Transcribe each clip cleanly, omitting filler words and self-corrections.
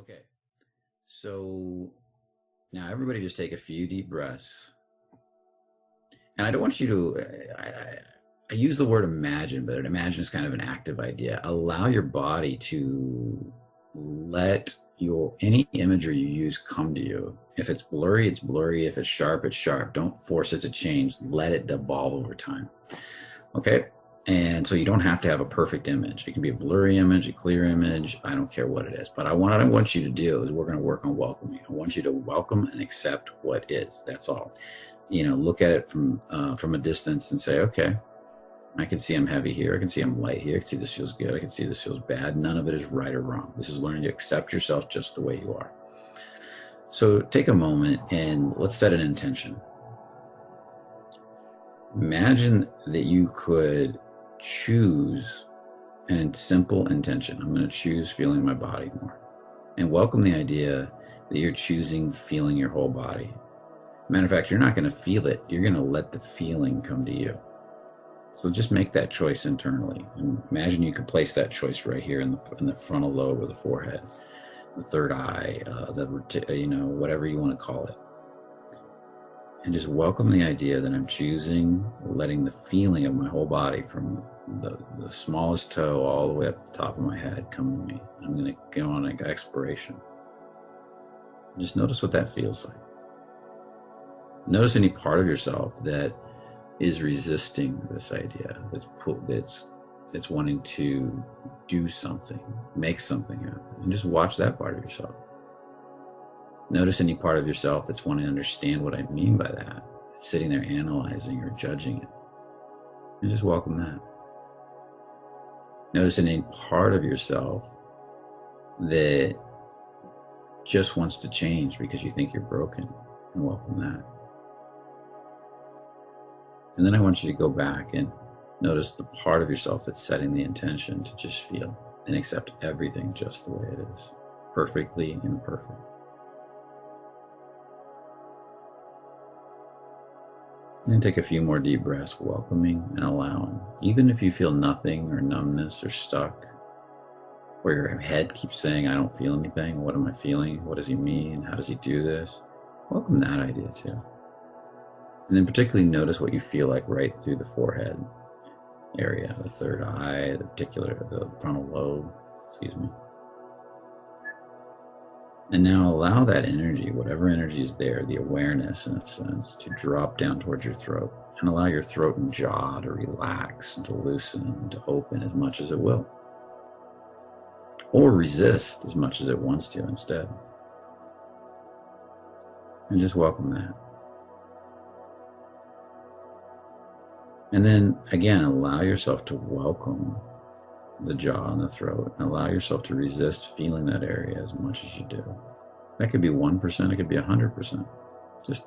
Okay, so now everybody just take a few deep breaths. And I don't want you to, I use the word imagine, but imagine is kind of an active idea. Allow your body to let any imagery you use come to you. If it's blurry, it's blurry. If it's sharp, it's sharp. Don't force it to change. Let it evolve over time. Okay? And so you don't have to have a perfect image. It can be a blurry image, a clear image. I don't care what it is. But what I want you to do is we're going to work on welcoming. I want you to welcome and accept what is. That's all. You know, look at it from a distance and say, okay, I can see I'm heavy here. I can see I'm light here. I can see this feels good. I can see this feels bad. None of it is right or wrong. This is learning to accept yourself just the way you are. So take a moment and let's set an intention. Imagine that you could choose a simple intention. I'm going to choose feeling my body more. And welcome the idea that you're choosing feeling your whole body. Matter of fact, you're not going to feel it. You're going to let the feeling come to you. So just make that choice internally. And imagine you could place that choice right here in the frontal lobe of the forehead, the third eye, whatever you want to call it. And just welcome the idea that I'm choosing, letting the feeling of my whole body from the smallest toe all the way up to the top of my head come to me. I'm going to go on an exploration. Just notice what that feels like. Notice any part of yourself that is resisting this idea, that's wanting to do something, make something happen, and just watch that part of yourself. Notice any part of yourself that's wanting to understand what I mean by that, it's sitting there analyzing or judging it, and just welcome that. Notice any part of yourself that just wants to change because you think you're broken, and welcome that. And then I want you to go back and notice the part of yourself that's setting the intention to just feel and accept everything just the way it is, perfectly imperfect. And then take a few more deep breaths, welcoming and allowing. Even if you feel nothing or numbness or stuck, or your head keeps saying, I don't feel anything, what am I feeling? What does he mean? How does he do this? Welcome that idea too. And then particularly notice what you feel like right through the forehead area, the third eye, the frontal lobe, And now allow that energy, whatever energy is there, the awareness in a sense, to drop down towards your throat. And allow your throat and jaw to relax and to loosen and to open as much as it will. Or resist as much as it wants to instead. And just welcome that. And then again, allow yourself to welcome the jaw and the throat, and allow yourself to resist feeling that area as much as you do. That could be 1%, it could be 100%. Just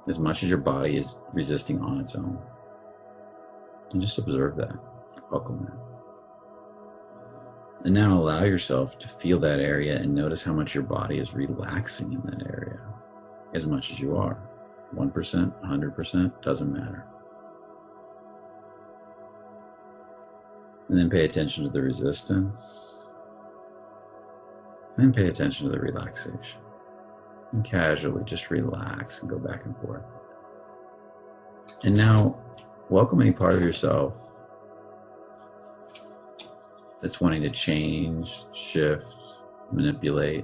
as much as your body is resisting on its own. And just observe that, welcome that. And now allow yourself to feel that area and notice how much your body is relaxing in that area, as much as you are. 1%, 100%, doesn't matter. And then pay attention to the resistance. And then pay attention to the relaxation. And casually just relax and go back and forth. And now welcome any part of yourself that's wanting to change, shift, manipulate,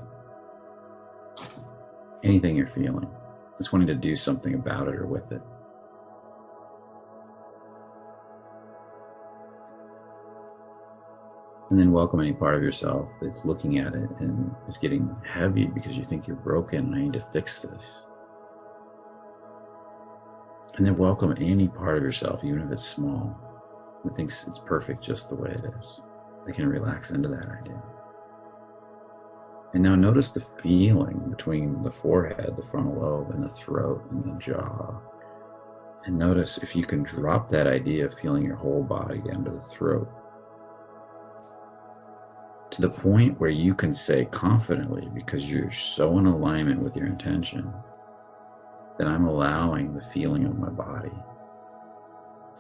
anything you're feeling. That's wanting to do something about it or with it. And then welcome any part of yourself that's looking at it and is getting heavy because you think you're broken and I need to fix this. And then welcome any part of yourself, even if it's small, that thinks it's perfect just the way it is. They can relax into that idea. And now notice the feeling between the forehead, the frontal lobe, and the throat and the jaw. And notice if you can drop that idea of feeling your whole body down to the throat, to the point where you can say confidently, because you're so in alignment with your intention, that I'm allowing the feeling of my body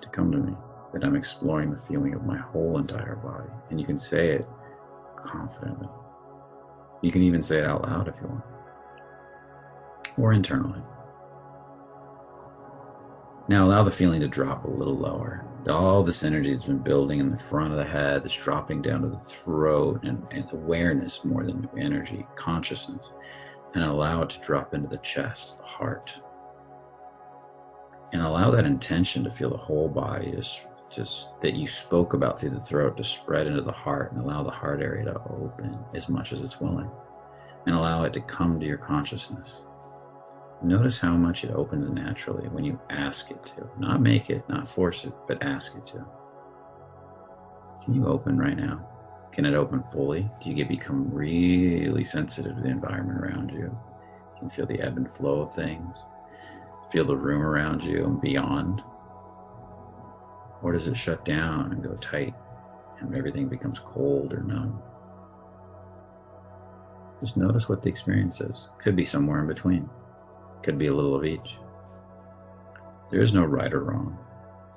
to come to me, that I'm exploring the feeling of my whole entire body. And you can say it confidently. You can even say it out loud if you want, or internally. Now allow the feeling to drop a little lower. All this energy that's been building in the front of the head, that's dropping down to the throat, and awareness more than energy, consciousness, and allow it to drop into the chest, the heart. And allow that intention to feel the whole body, just that you spoke about through the throat, to spread into the heart, and allow the heart area to open as much as it's willing, and allow it to come to your consciousness. Notice how much it opens naturally when you ask it to. Not make it, not force it, but ask it to. Can you open right now? Can it open fully? Do you become really sensitive to the environment around you? You can feel the ebb and flow of things. Feel the room around you and beyond. Or does it shut down and go tight and everything becomes cold or numb? Just notice what the experience is. Could be somewhere in between. Could be a little of each. There is no right or wrong.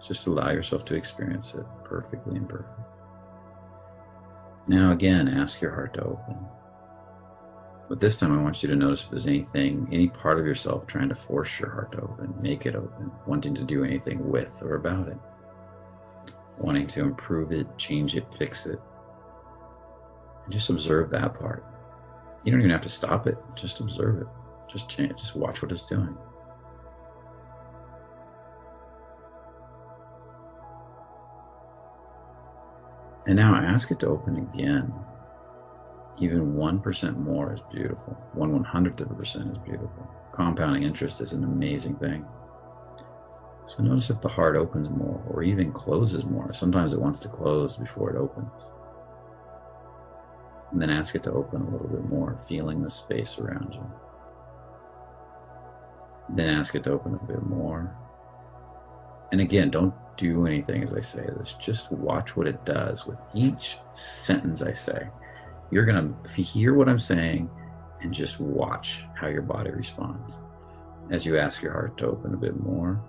Just allow yourself to experience it perfectly and perfect. Now again, ask your heart to open. But this time I want you to notice if there's anything, any part of yourself trying to force your heart to open, make it open, wanting to do anything with or about it, wanting to improve it, change it, fix it. And just observe that part. You don't even have to stop it, just observe it. Just change, just watch what it's doing. And now ask it to open again. Even 1% more is beautiful. 1/100% is beautiful. Compounding interest is an amazing thing. So notice if the heart opens more or even closes more. Sometimes it wants to close before it opens. And then ask it to open a little bit more, feeling the space around you. Then ask it to open a bit more. And again, don't do anything as I say this. Just watch what it does with each sentence I say. You're going to hear what I'm saying and just watch how your body responds. As you ask your heart to open a bit more,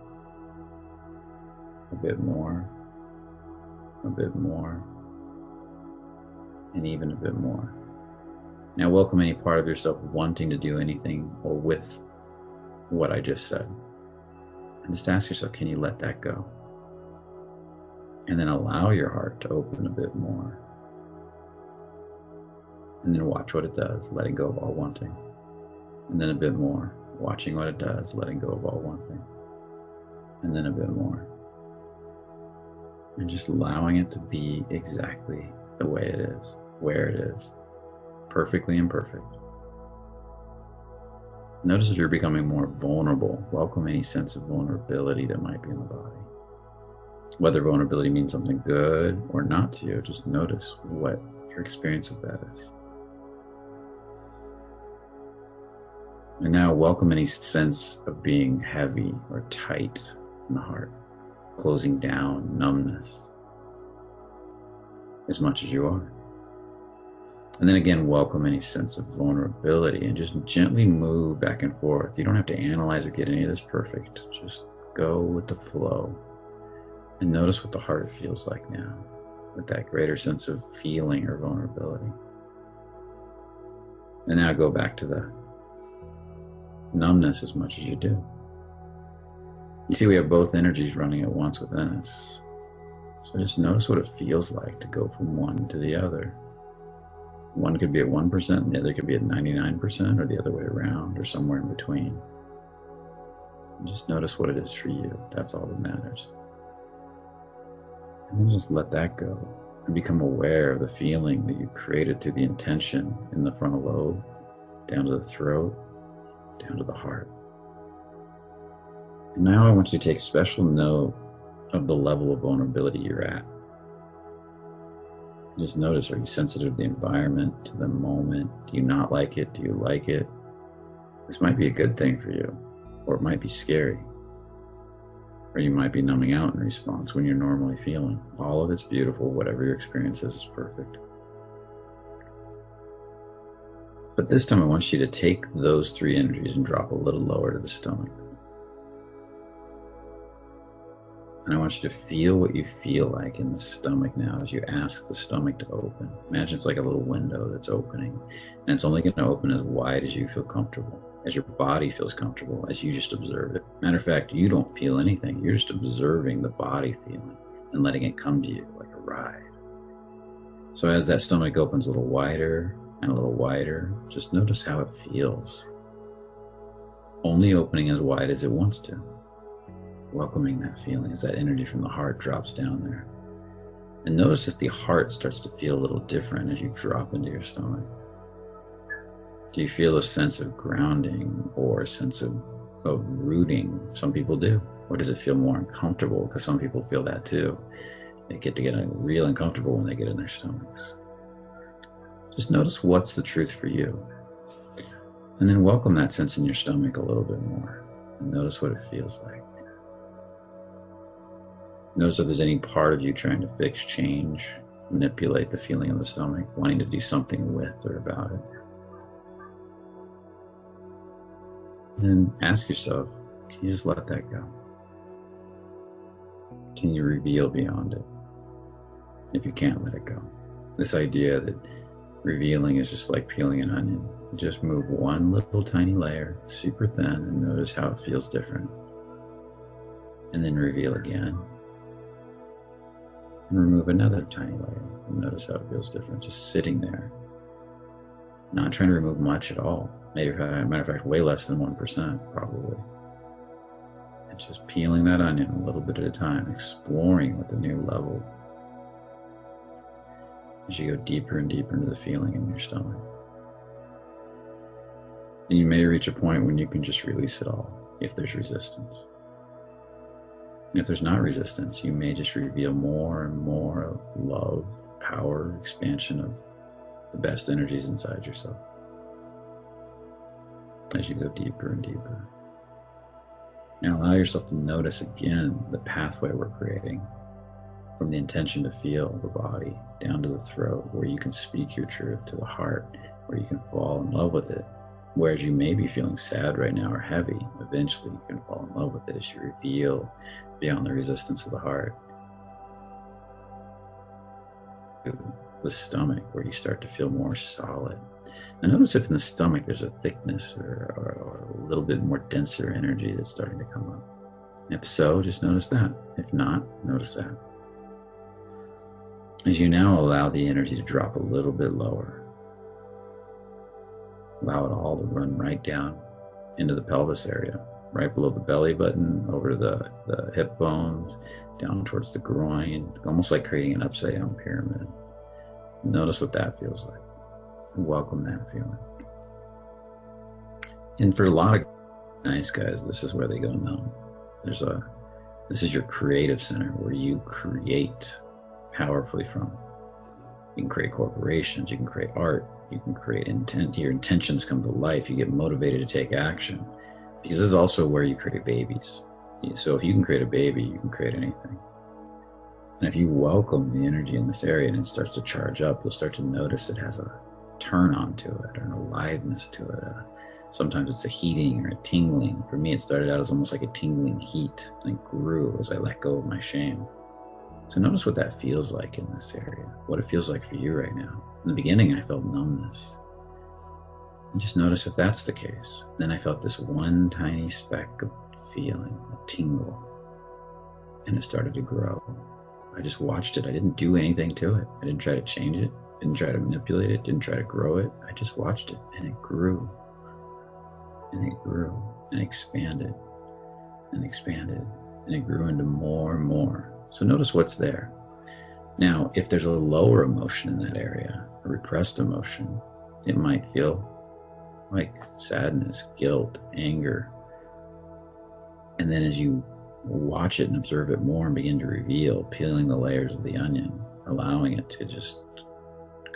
a bit more, a bit more, and even a bit more. Now welcome any part of yourself wanting to do anything or with what I just said. And just ask yourself, can you let that go? And then allow your heart to open a bit more. And then watch what it does, letting go of all wanting. And then a bit more, watching what it does, letting go of all wanting. And then a bit more. And just allowing it to be exactly the way it is, where it is, perfectly imperfect. Notice if you're becoming more vulnerable. Welcome any sense of vulnerability that might be in the body. Whether vulnerability means something good or not to you, just notice what your experience of that is. And now welcome any sense of being heavy or tight in the heart, closing down, numbness, as much as you are. And then again, welcome any sense of vulnerability and just gently move back and forth. You don't have to analyze or get any of this perfect. Just go with the flow and notice what the heart feels like now with that greater sense of feeling or vulnerability. And now go back to the numbness as much as you do. You see, we have both energies running at once within us. So just notice what it feels like to go from one to the other. One could be at 1% and the other could be at 99%, or the other way around, or somewhere in between. And just notice what it is for you. That's all that matters. And then just let that go and become aware of the feeling that you created through the intention in the frontal lobe, down to the throat, down to the heart. And now I want you to take special note of the level of vulnerability you're at. Just notice, are you sensitive to the environment, to the moment? Do you not like it? Do you like it? This might be a good thing for you, or it might be scary. Or you might be numbing out in response when you're normally feeling. All of it's beautiful. Whatever your experience is perfect. But this time I want you to take those three energies and drop a little lower to the stomach. And I want you to feel what you feel like in the stomach now as you ask the stomach to open. Imagine it's like a little window that's opening, and it's only going to open as wide as you feel comfortable, as your body feels comfortable, as you just observe it. Matter of fact, you don't feel anything. You're just observing the body feeling and letting it come to you like a ride. So as that stomach opens a little wider and a little wider, just notice how it feels. Only opening as wide as it wants to. Welcoming that feeling as that energy from the heart drops down there. And notice if the heart starts to feel a little different as you drop into your stomach. Do you feel a sense of grounding or a sense of rooting? Some people do. Or does it feel more uncomfortable? Because some people feel that too. They get real uncomfortable when they get in their stomachs. Just notice what's the truth for you. And then welcome that sense in your stomach a little bit more. And notice what it feels like. Notice if there's any part of you trying to fix, change, manipulate the feeling of the stomach, wanting to do something with or about it. And ask yourself, can you just let that go? Can you reveal beyond it? If you can't let it go. This idea that revealing is just like peeling an onion. Just move one little tiny layer, super thin, and notice how it feels different. And then reveal again. And remove another tiny layer and notice how it feels different, just sitting there. Not trying to remove much at all. Matter of fact, way less than 1% probably. And just peeling that onion a little bit at a time, exploring with a new level. As you go deeper and deeper into the feeling in your stomach. And you may reach a point when you can just release it all, if there's resistance. And if there's not resistance, you may just reveal more and more of love, power, expansion of the best energies inside yourself. As you go deeper and deeper. Now allow yourself to notice again the pathway we're creating from the intention to feel the body down to the throat, where you can speak your truth, to the heart, where you can fall in love with it. Whereas you may be feeling sad right now or heavy, eventually you can fall in love with it as you reveal beyond the resistance of the heart. The stomach, where you start to feel more solid. And notice if in the stomach there's a thickness or a little bit more denser energy that's starting to come up. If so, just notice that. If not, notice that. As you now allow the energy to drop a little bit lower, allow it all to run right down into the pelvis area, right below the belly button, over the hip bones, down towards the groin, almost like creating an upside down pyramid. Notice what that feels like. Welcome that feeling. And for a lot of nice guys, this is where they go numb. This is your creative center, where you create powerfully from. You can create corporations, you can create art, you can create intent. Your intentions come to life. You get motivated to take action, because this is also where you create babies. So if you can create a baby, you can create anything. And if you welcome the energy in this area and it starts to charge up, you'll start to notice it has a turn on to it, or an aliveness to it. Sometimes it's a heating or a tingling. For me, it started out as almost like a tingling heat, and it grew as I let go of my shame. So notice what that feels like in this area, what it feels like for you right now. In the beginning, I felt numbness. And just notice if that's the case. Then I felt this one tiny speck of feeling, a tingle, and it started to grow. I just watched it. I didn't do anything to it. I didn't try to change it, didn't try to manipulate it, didn't try to grow it. I just watched it, and it grew, and it grew, and expanded, and expanded, and it grew into more and more. So notice what's there. Now, if there's a lower emotion in that area, a repressed emotion, it might feel like sadness, guilt, anger. And then as you watch it and observe it more and begin to reveal, peeling the layers of the onion, allowing it to just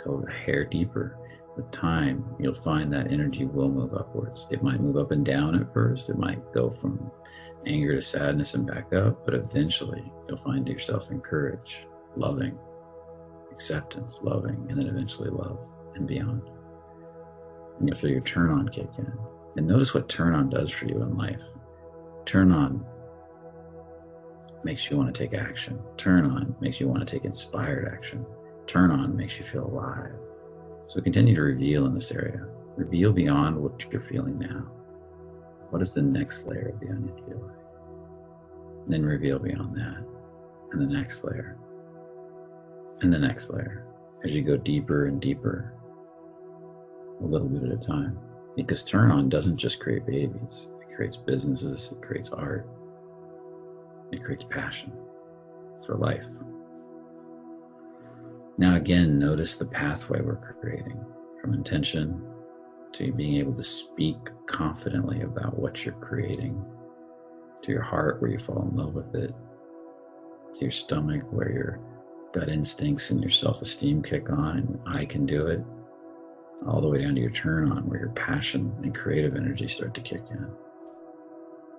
go a hair deeper, with time, you'll find that energy will move upwards. It might move up and down at first. It might go from anger to sadness and back up, but eventually you'll find yourself in courage, loving, acceptance, loving, and then eventually love and beyond. And you'll feel your turn on kick in. And notice what turn on does for you in life. Turn on makes you want to take action. Turn on makes you want to take inspired action. Turn on makes you feel alive. So continue to reveal in this area. Reveal beyond what you're feeling now. What does the next layer of the onion feel like? And then reveal beyond that, and the next layer, and the next layer, as you go deeper and deeper, a little bit at a time. Because turn on doesn't just create babies. It creates businesses, it creates art, it creates passion for life. Now again, notice the pathway we're creating, from intention to being able to speak confidently about what you're creating, to your heart where you fall in love with it, to your stomach where your gut instincts and your self-esteem kick on and I can do it, all the way down to your turn on where your passion and creative energy start to kick in.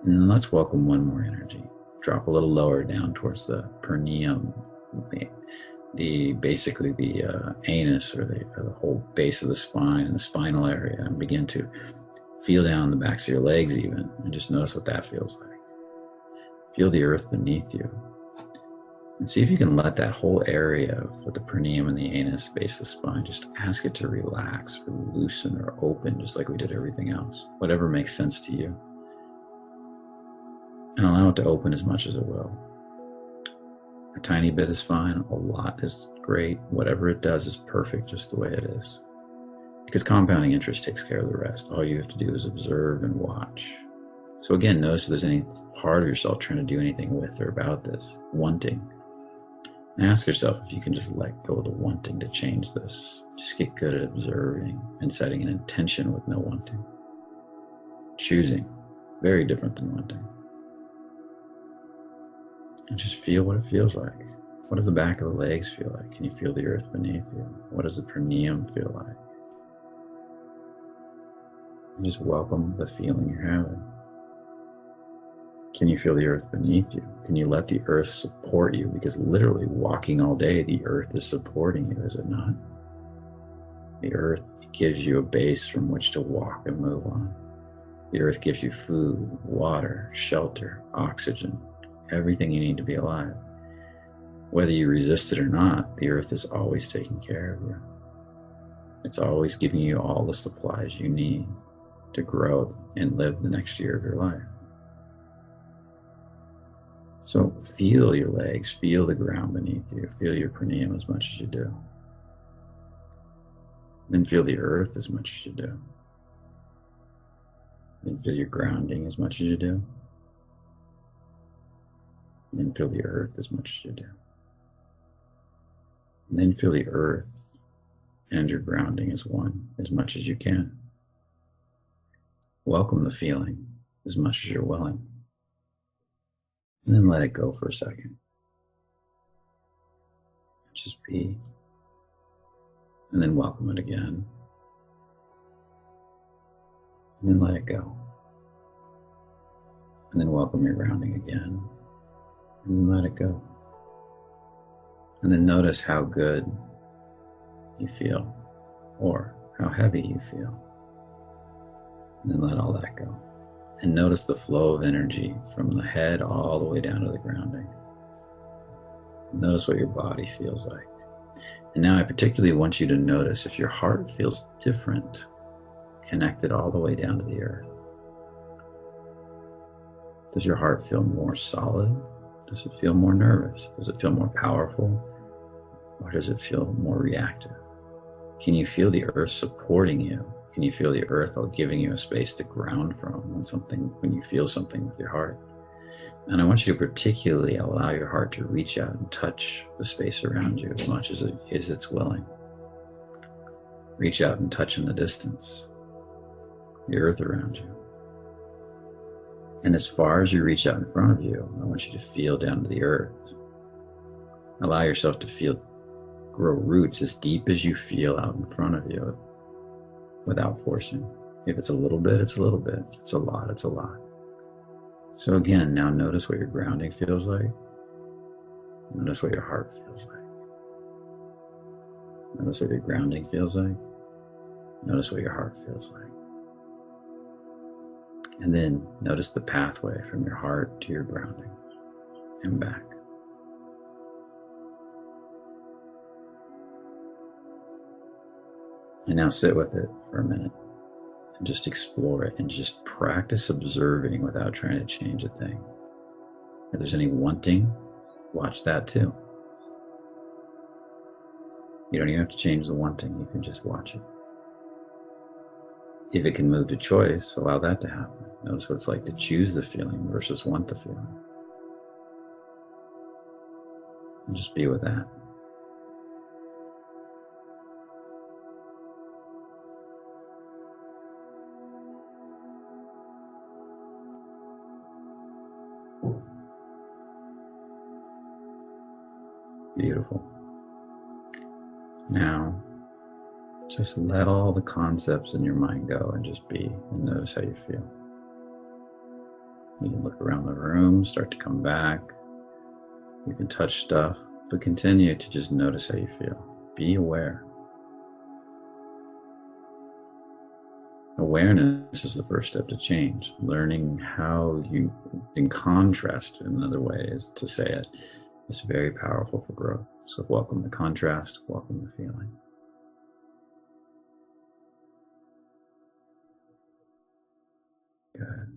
And then let's welcome one more energy. Drop a little lower down towards the perineum, basically the anus or the whole base of the spine and the spinal area, and begin to feel down the backs of your legs even, and just notice what that feels like. Feel the earth beneath you, and see if you can let that whole area with the perineum and the anus, base of the spine, just ask it to relax or loosen or open, just like we did everything else, whatever makes sense to you. And allow it to open as much as it will. A tiny bit is fine, a lot is great. Whatever it does is perfect just the way it is. Because compounding interest takes care of the rest. All you have to do is observe and watch. So again, notice if there's any part of yourself trying to do anything with or about this, wanting. And ask yourself if you can just let go of the wanting to change this. Just get good at observing and setting an intention with no wanting. Choosing, very different than wanting. And just feel what it feels like. What does the back of the legs feel like? Can you feel the earth beneath you? What does the perineum feel like? And just welcome the feeling you're having. Can you feel the earth beneath you? Can you let the earth support you? Because literally walking all day, the earth is supporting you, is it not? The earth gives you a base from which to walk and move on. The earth gives you food, water, shelter, oxygen, everything you need to be alive. Whether you resist it or not, the earth is always taking care of you. It's always giving you all the supplies you need to grow and live the next year of your life. So feel your legs, feel the ground beneath you, feel your perineum as much as you do. Then feel the earth as much as you do. Then feel your grounding as much as you do. And then feel the earth as much as you do. And then feel the earth and your grounding as one, as much as you can. Welcome the feeling as much as you're willing. And then let it go for a second. Just be. And then welcome it again. And then let it go. And then welcome your grounding again. And then let it go. And then notice how good you feel, or how heavy you feel. And then let all that go. And notice the flow of energy from the head all the way down to the grounding. Notice what your body feels like. And now I particularly want you to notice if your heart feels different, connected all the way down to the earth. Does your heart feel more solid? Does it feel more nervous? Does it feel more powerful? Or does it feel more reactive? Can you feel the earth supporting you? Can you feel the earth giving you a space to ground from when you feel something with your heart? And I want you to particularly allow your heart to reach out and touch the space around you as much as it's willing. Reach out and touch in the distance, the earth around you. And as far as you reach out in front of you, I want you to feel down to the earth. Allow yourself to grow roots as deep as you feel out in front of you without forcing. If it's a little bit, it's a little bit. If it's a lot, it's a lot. So again, now notice what your grounding feels like. Notice what your heart feels like. Notice what your grounding feels like. Notice what your heart feels like. And then notice the pathway from your heart to your grounding and back. And now sit with it for a minute and just explore it and just practice observing without trying to change a thing. If there's any wanting, watch that too. You don't even have to change the wanting, you can just watch it. If it can move to choice, allow that to happen. Notice what it's like to choose the feeling versus want the feeling. And just be with that. Beautiful. Now, just let all the concepts in your mind go and just be, and notice how you feel. You can look around the room, start to come back. You can touch stuff, but continue to just notice how you feel. Be aware. Awareness is the first step to change. Learning how you, in contrast, in another way is to say it, is very powerful for growth. So welcome the contrast, welcome the feeling. Good.